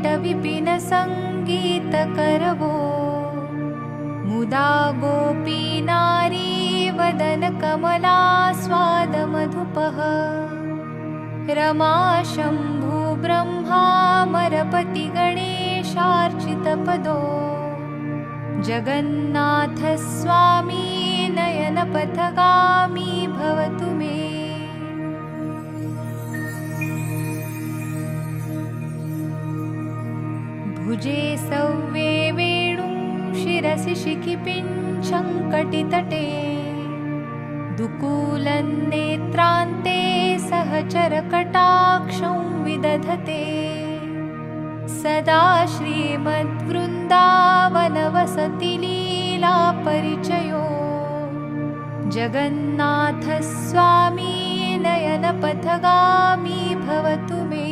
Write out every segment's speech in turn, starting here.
विकट विपिन संगीत करवो मुदा गोपी नारी वदन कमला स्वाद मधुपः रमा शंभु ब्रह्मामरपति गणेशार्चितपदो जगन्नाथ स्वामी नयनपथगामी भवतु मे। भुजे सव्ये वेणुं शिरसि शिखिपिञ्छं कटितटे दुकूलं नेत्रान्ते सहचरकटाक्षं विदधते सदा श्रीमद्वृन्दावनवसति लीला परिचयो जगन्नाथ स्वामी नयनपथगामी भवतु मे।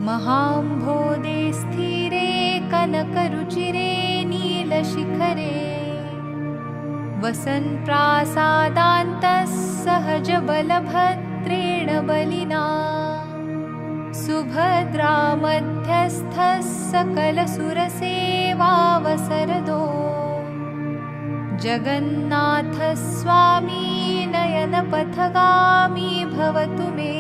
महाम्भोदे स्थिरे कनकरुचिरे नीलशिखरे वसन् प्रासादान्तः सहजबलभद्रेण बलिना सुभद्रा मध्यस्थः सकलसुरसेवावसरदो जगन्नाथ स्वामी नयनपथगामी भवतु मे।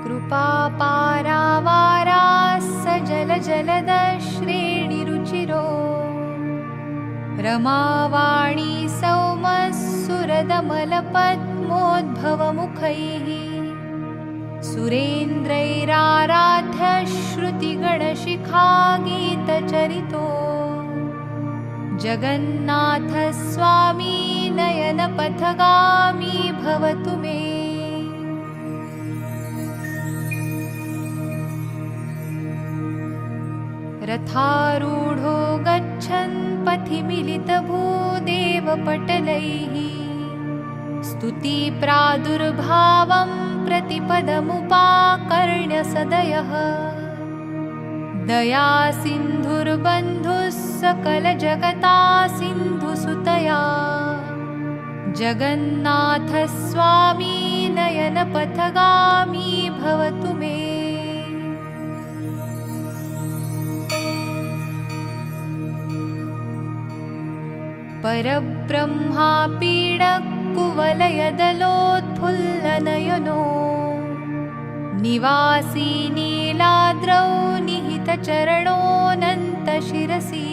कृपापारावाराः सजलजलदश्रेणिरुचिरो रमावाणी सौमः-सुरदमलपद्मोद्भवमुखैः सुरेन्द्रैराराध्य श्रुतिगणशिखागीतचरितो जगन्नाथ स्वामी नयनपथगामी भवतु मे। रथारूढो गच्छन् पथि मिलितभूदेवपटलैः स्तुतिप्रादुर्भावं प्रतिपदमुपाकर्ण्य सदयः दयासिन्धुर्बन्धुः सकलजगता सिन्धुसुतया जगन्नाथ स्वामी नयनपथगामी भवतु मे। परब्रह्मा पीडकुवलयदलोत्फुल्लनयनो निवासी नीलाद्रौ निहितचरणोऽनन्तशिरसि